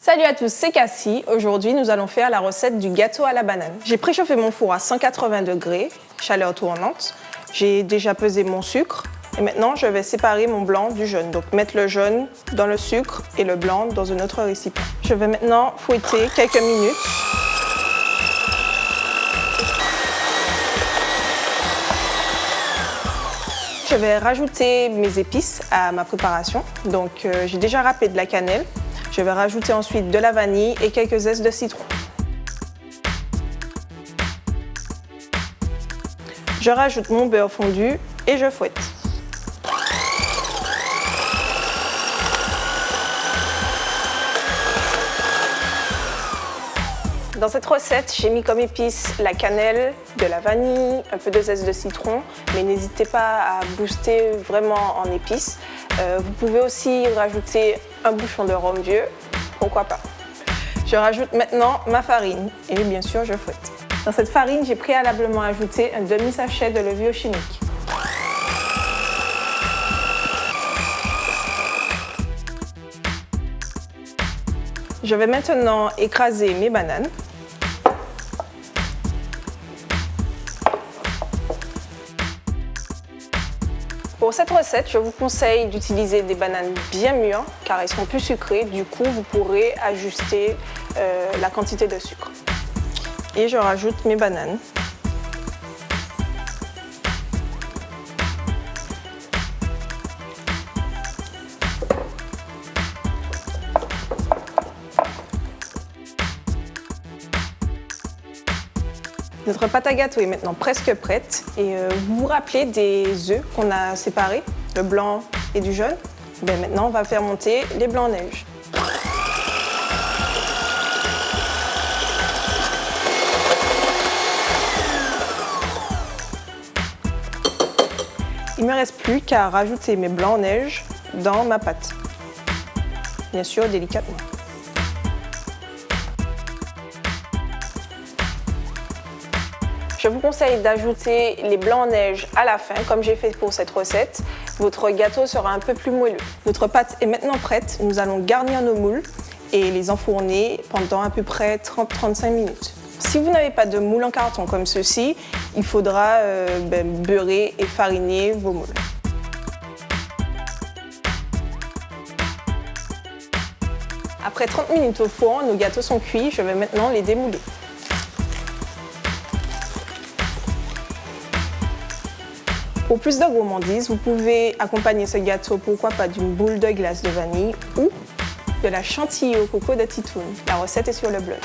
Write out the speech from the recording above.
Salut à tous, c'est Cassie. Aujourd'hui, nous allons faire la recette du gâteau à la banane. J'ai préchauffé mon four à 180 degrés, chaleur tournante. J'ai déjà pesé mon sucre et maintenant je vais séparer mon blanc du jaune. Donc mettre le jaune dans le sucre et le blanc dans un autre récipient. Je vais maintenant fouetter quelques minutes. Je vais rajouter mes épices à ma préparation. Donc j'ai déjà râpé de la cannelle. Je vais rajouter ensuite de la vanille et quelques zestes de citron. Je rajoute mon beurre fondu et je fouette. Dans cette recette, j'ai mis comme épices la cannelle, de la vanille, un peu de zeste de citron, mais n'hésitez pas à booster vraiment en épices. Vous pouvez aussi rajouter un bouchon de rhum vieux, pourquoi pas. Je rajoute maintenant ma farine et bien sûr je fouette. Dans cette farine, j'ai préalablement ajouté un demi-sachet de levure chimique. Je vais maintenant écraser mes bananes. Pour cette recette, je vous conseille d'utiliser des bananes bien mûres car elles sont plus sucrées. Du coup, vous pourrez ajuster la quantité de sucre. Et je rajoute mes bananes. Notre pâte à gâteau est maintenant presque prête et vous vous rappelez des œufs qu'on a séparés, le blanc et du jaune? Bien, maintenant on va faire monter les blancs neige. Il ne me reste plus qu'à rajouter mes blancs neige dans ma pâte, bien sûr délicatement. Je vous conseille d'ajouter les blancs neige à la fin, comme j'ai fait pour cette recette. Votre gâteau sera un peu plus moelleux. Notre pâte est maintenant prête. Nous allons garnir nos moules et les enfourner pendant à peu près 30-35 minutes. Si vous n'avez pas de moule en carton comme ceci, il faudra beurrer et fariner vos moules. Après 30 minutes au four, nos gâteaux sont cuits. Je vais maintenant les démouler. Pour plus de gourmandise, vous pouvez accompagner ce gâteau, pourquoi pas, d'une boule de glace de vanille ou de la chantilly au coco de Titoune. La recette est sur le blog.